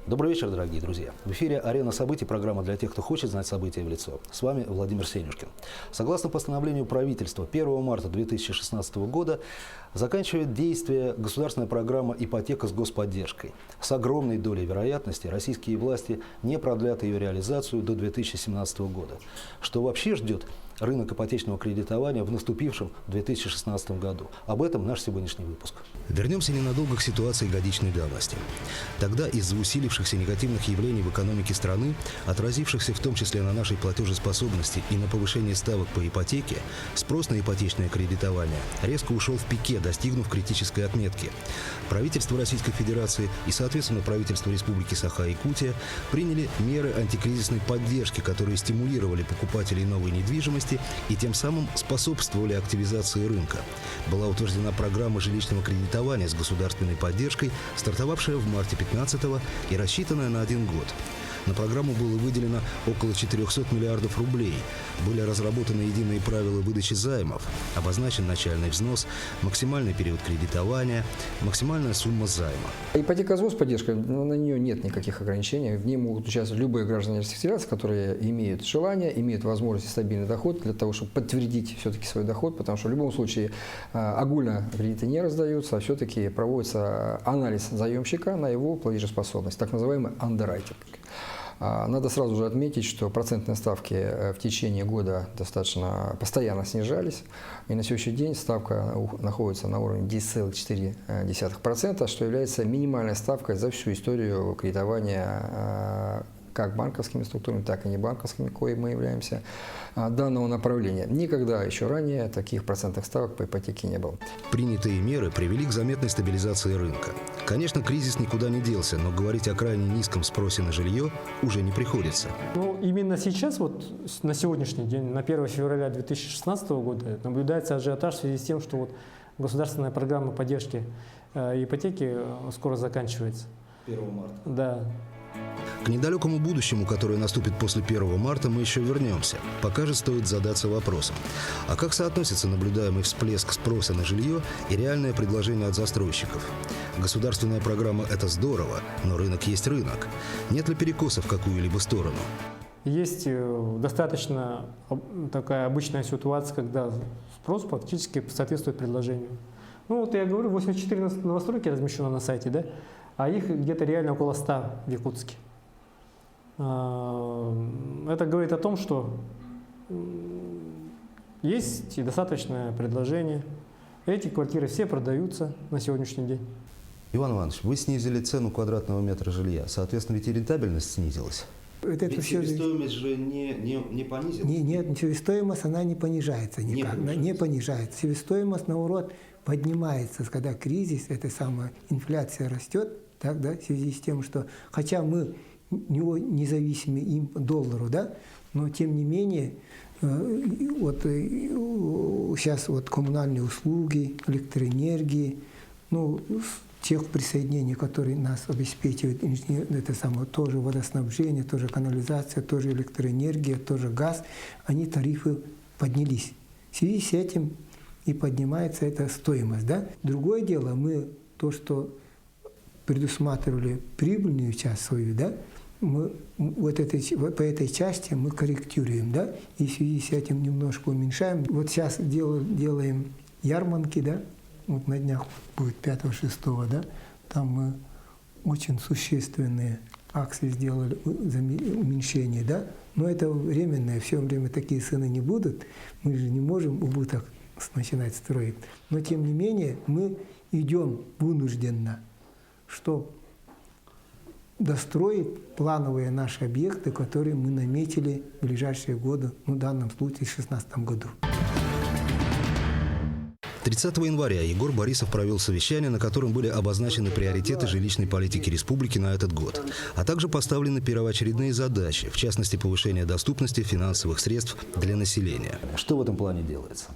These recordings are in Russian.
Добрый вечер, дорогие друзья. В эфире «Арена событий», программа для тех, кто хочет знать события в лицо. С вами Владимир Сенюшкин. Согласно постановлению правительства, 1 марта 2016 года заканчивает действие государственная программа «Ипотека с господдержкой». С огромной долей вероятности российские власти не продлят ее реализацию до 2017 года. Что вообще ждет рынок ипотечного кредитования в наступившем 2016 году? Об этом наш сегодняшний выпуск. Вернемся ненадолго к ситуации годичной давности. Тогда из-за усилившихся негативных явлений в экономике страны, отразившихся в том числе на нашей платежеспособности и на повышении ставок по ипотеке, спрос на ипотечное кредитование резко ушел в пике, достигнув критической отметки. Правительство Российской Федерации и, соответственно, правительство Республики Саха-Якутия приняли меры антикризисной поддержки, которые стимулировали покупателей новой недвижимости и тем самым способствовали активизации рынка. Была утверждена программа жилищного кредитования с государственной поддержкой, стартовавшая в марте 2015-го и рассчитанная на 1 год. На программу было выделено около 400 миллиардов рублей. Были разработаны единые правила выдачи займов, обозначен начальный взнос, максимальный период кредитования, максимальная сумма займа. Ипотека с господдержкой, на нее нет никаких ограничений. В ней могут участвовать любые граждане Российской Федерации, которые имеют желание, имеют возможность и стабильный доход для того, чтобы подтвердить все-таки свой доход, потому что в любом случае огульно кредиты не раздаются, а все-таки проводится анализ заемщика на его платежеспособность, так называемый андеррайтинг. Надо сразу же отметить, что процентные ставки в течение года достаточно постоянно снижались, и на сегодняшний день ставка находится на уровне 10,4%, что является минимальной ставкой за всю историю кредитования как банковскими структурами, так и небанковскими, коими мы являемся, данного направления. Никогда еще ранее таких процентных ставок по ипотеке не было. Принятые меры привели к заметной стабилизации рынка. Конечно, кризис никуда не делся, но говорить о крайне низком спросе на жилье уже не приходится. Ну, именно сейчас, вот на сегодняшний день, на 1 февраля 2016 года, наблюдается ажиотаж в связи с тем, что вот государственная программа поддержки ипотеки скоро заканчивается. 1 марта. Да. К недалекому будущему, которое наступит после 1 марта, мы еще вернемся. Пока же стоит задаться вопросом. А как соотносится наблюдаемый всплеск спроса на жилье и реальное предложение от застройщиков? Государственная программа – это здорово, но рынок есть рынок. Нет ли перекоса в какую-либо сторону? Есть достаточно такая обычная ситуация, когда спрос практически соответствует предложению. Ну вот я говорю, 84 новостройки размещено на сайте, да? А их где-то реально около 100 в Якутске. Это говорит о том, что есть и достаточное предложение. Эти квартиры все продаются на сегодняшний день. Иван Иванович, вы снизили цену квадратного метра жилья. Соответственно, ведь и рентабельность снизилась. Ведь себестоимость же не понизилась? Нет, себестоимость она не понижается никак. Не понижается. Себестоимость, наоборот, поднимается. Когда кризис, эта самая инфляция растет, так, да, в связи с тем, что хотя мы независимы им доллару, да, но тем не менее вот сейчас вот коммунальные услуги, электроэнергии, ну, тех присоединений, которые нас обеспечивают, это самое, тоже водоснабжение, тоже канализация, тоже электроэнергия, тоже газ, они тарифы поднялись. В связи с этим и поднимается эта стоимость, да. Другое дело, мы то, что предусматривали прибыльную часть свою, да, мы по этой части мы корректируем, да, и в связи с этим немножко уменьшаем. Вот сейчас делаем ярмарки, да, вот на днях будет 5-6, да, там мы очень существенные акции сделали, уменьшение, да, но это временное, все время такие цены не будут, мы же не можем убыток начинать строить, но тем не менее мы идем вынужденно, чтобы достроить плановые наши объекты, которые мы наметили в ближайшие годы, ну, в данном случае в 2016 году. 30 января Егор Борисов провел совещание, на котором были обозначены приоритеты жилищной политики республики на этот год, а также поставлены первоочередные задачи, в частности, повышение доступности финансовых средств для населения. Что в этом плане делается?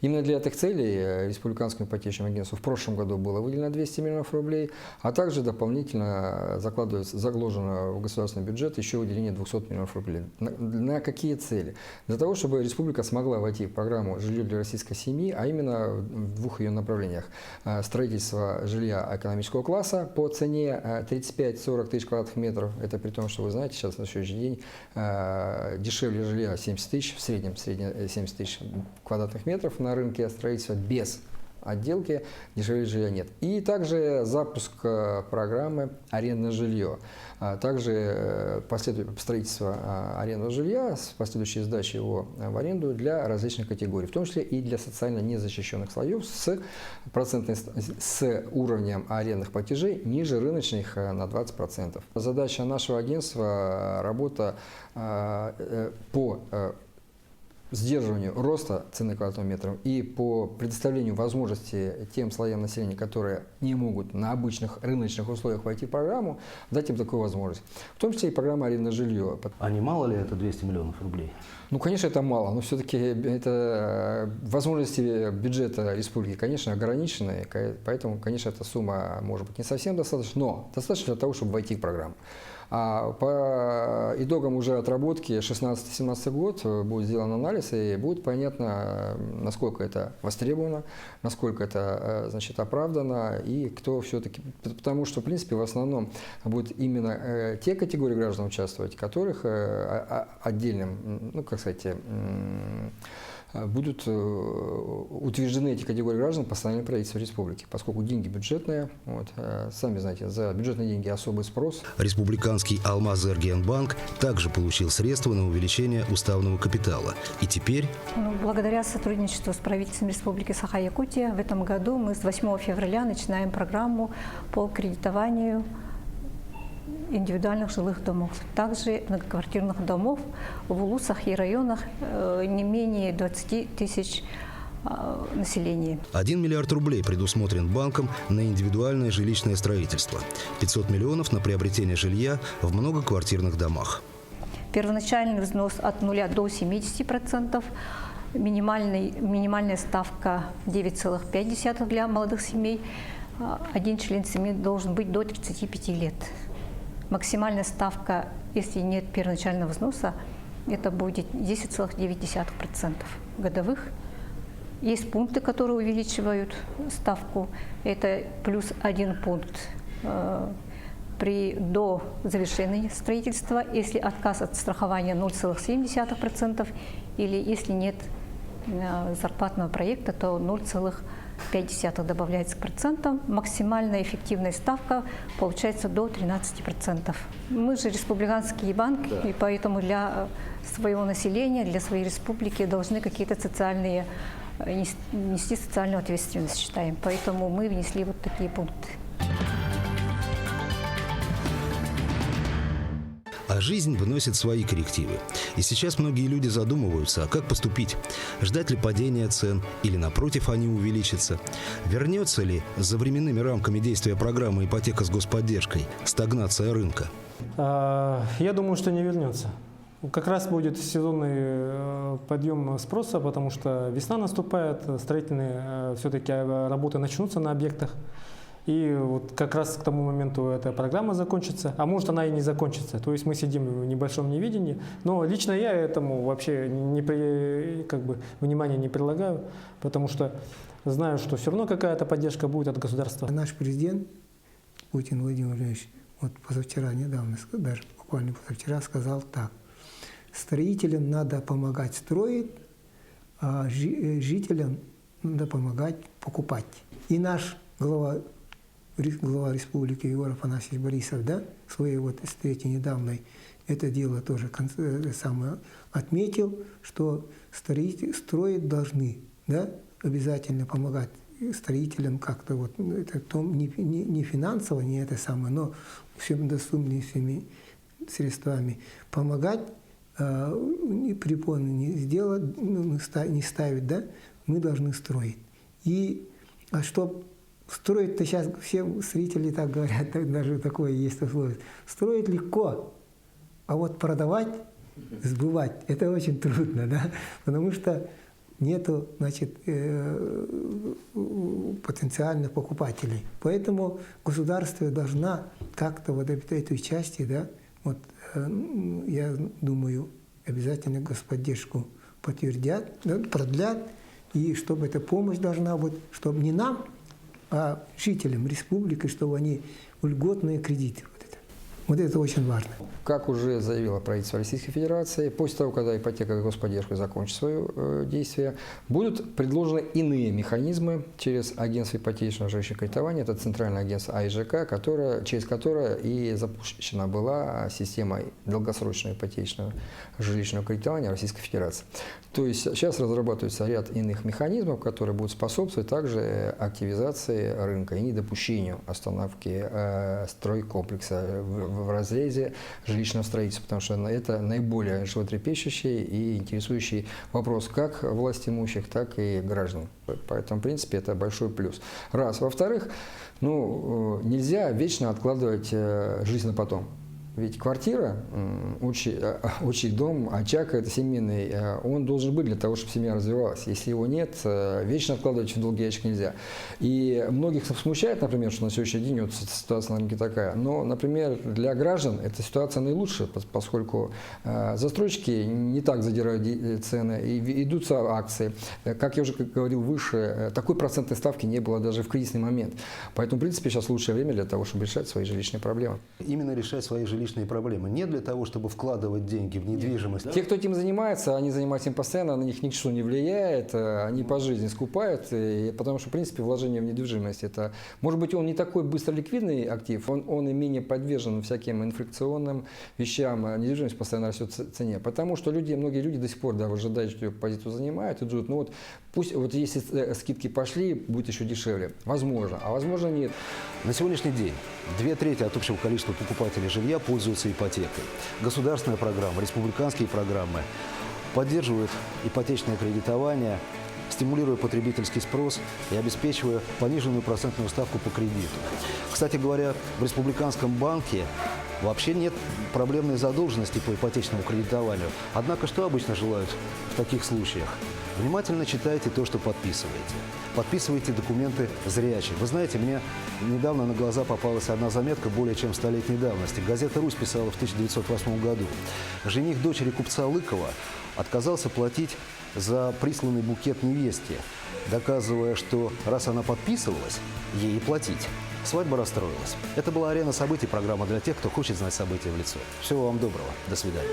Именно для этих целей Республиканскому ипотечному агентству в прошлом году было выделено 200 миллионов рублей, а также дополнительно заложено в государственный бюджет еще выделение 200 миллионов рублей. На какие цели? Для того, чтобы республика смогла войти в программу «Жилье для российской семьи», а именно в двух ее направлениях. Строительство жилья экономического класса по цене 35-40 тысяч квадратных метров. Это при том, что вы знаете, сейчас на сегодняшний день дешевле жилья 70 тысяч, в среднем 70 тысяч квадратных метров на рынке строительства без отделки, дешевле жилья нет. И также запуск программы «Арендное жилье». Также строительство арендного жилья с последующей сдачей его в аренду для различных категорий, в том числе и для социально незащищенных слоев с уровнем арендных платежей ниже рыночных на 20%. Задача нашего агентства – работа по сдерживанию роста цены квадратного метра и по предоставлению возможности тем слоям населения, которые не могут на обычных рыночных условиях войти в программу, дать им такую возможность. В том числе и программа «Арендное жилье». А не мало ли это 200 миллионов рублей? Ну, конечно, это мало, но все-таки это возможности бюджета республики, конечно, ограничены, поэтому, конечно, эта сумма может быть не совсем достаточна, но достаточно для того, чтобы войти в программу. А по итогам уже отработки 16-17 год будет сделан анализ, и будет понятно, насколько это востребовано, насколько это, значит, оправдано, и кто все-таки... Потому что, в принципе, в основном будут именно те категории граждан участвовать, которых отдельным, ну, как сказать, будут утверждены эти категории граждан постановлением правительства республики, поскольку деньги бюджетные, вот, сами знаете, за бюджетные деньги особый спрос. Республиканский Алмаз-Эргиенбанк также получил средства на увеличение уставного капитала. И теперь... Благодаря сотрудничеству с правительством Республики Саха-Якутия в этом году мы с 8 февраля начинаем программу по кредитованию индивидуальных жилых домов, также многоквартирных домов в улусах и районах не менее 20 тысяч населения. 1 миллиард рублей предусмотрен банком на индивидуальное жилищное строительство, 500 миллионов на приобретение жилья в многоквартирных домах. Первоначальный взнос от 0 до 70%, минимальная ставка 9,5 для молодых семей, один член семьи должен быть до 35 лет. Максимальная ставка, если нет первоначального взноса, это будет 10,9% годовых. Есть пункты, которые увеличивают ставку. Это плюс 1 пункт до завершения строительства, если отказ от страхования 0,7%, или если нет зарплатного проекта, то 0,5 добавляется к процентам. Максимальная эффективная ставка получается до 13%. Мы же республиканский банк, да. И поэтому для своего населения, для своей республики должны какие-то социальные, нести социальную ответственность, считаем. Поэтому мы внесли вот такие пункты. А жизнь вносит свои коррективы. И сейчас многие люди задумываются, а как поступить? Ждать ли падения цен или, напротив, они увеличатся? Вернется ли за временными рамками действия программы «Ипотека с господдержкой» стагнация рынка? Я думаю, что не вернется. Как раз будет сезонный подъем спроса, потому что весна наступает, строительные все-таки работы начнутся на объектах. И вот как раз к тому моменту эта программа закончится, а может она и не закончится. То есть мы сидим в небольшом невидении, но лично я этому вообще внимания не прилагаю, потому что знаю, что все равно какая-то поддержка будет от государства. Наш президент Путин Владимир Владимирович вот позавчера, недавно, даже буквально позавчера сказал так: строителям надо помогать строить, а жителям надо помогать покупать. И наш глава республики Егор Афанасьевич Борисов, да, в своей вот встрече недавней это дело тоже отметил, что строить должны, да, обязательно помогать строителям как-то вот, это не финансово, не это самое, но всем доступными средствами помогать, препоны не сделать, не ставить, да, мы должны строить. И что строить-то сейчас все зрители так говорят, даже такое есть условие. Строить легко, а вот продавать, сбывать, это очень трудно, да? Потому что нету, значит, потенциальных покупателей. Поэтому государство должна как-то вот эту часть, да, вот, я думаю, обязательно господдержку подтвердят, да, продлят, и чтобы эта помощь должна быть, чтобы не нам, а жителям республики, чтобы они льготные кредиты. Вот это очень важно. Как уже заявило правительство Российской Федерации, после того, когда ипотека господдержка закончит свое действие, будут предложены иные механизмы через агентство ипотечного жилищного кредитования, это центральное агентство АИЖК, через которое и запущена была система долгосрочного ипотечного жилищного кредитования Российской Федерации. То есть сейчас разрабатывается ряд иных механизмов, которые будут способствовать также активизации рынка и недопущению остановки стройкомплекса в разрезе жилищного строительства, потому что это наиболее животрепещущий и интересующий вопрос как власть имущих, так и граждан. Поэтому, в принципе, это большой плюс. Раз. Во-вторых, нельзя вечно откладывать жизнь на потом. Ведь квартира, отчий дом, очаг – это семейный, он должен быть для того, чтобы семья развивалась. Если его нет, вечно откладывать в долгий ящик нельзя. И многих смущает, например, что на сегодняшний день вот ситуация на рынке такая. Но, например, для граждан эта ситуация наилучшая, поскольку застройщики не так задирают цены, и идутся акции. Как я уже говорил выше, такой процентной ставки не было даже в кризисный момент. Поэтому, в принципе, сейчас лучшее время для того, чтобы решать свои жилищные проблемы. Именно решать свои жилищные проблемы. Не для того, чтобы вкладывать деньги в недвижимость. Те, кто этим занимается, они занимаются им постоянно, на них ничто не влияет, они по жизни скупают, потому что, в принципе, вложение в недвижимость, это, может быть, он не такой быстро ликвидный актив, он и менее подвержен всяким инфляционным вещам, недвижимость постоянно растет в цене, потому что многие люди до сих пор, да, выжидают, что позицию занимают, идут, пусть, если скидки пошли, будет еще дешевле. Возможно, а возможно нет. На сегодняшний день 2/3 от общего количества покупателей жилья пользуются ипотекой. Государственная программа, республиканские программы поддерживают ипотечное кредитование, стимулируя потребительский спрос и обеспечивая пониженную процентную ставку по кредиту. Кстати говоря, в республиканском банке вообще нет проблемной задолженности по ипотечному кредитованию. Однако что обычно желают в таких случаях? Внимательно читайте то, что подписываете. Подписывайте документы зрячие. Вы знаете, мне недавно на глаза попалась одна заметка более чем столетней давности. Газета «Русь» писала в 1908 году. Жених дочери купца Лыкова отказался платить за присланный букет невесте, доказывая, что раз она подписывалась, ей и платить. Свадьба расстроилась. Это была «Арена событий», программа для тех, кто хочет знать события в лицо. Всего вам доброго. До свидания.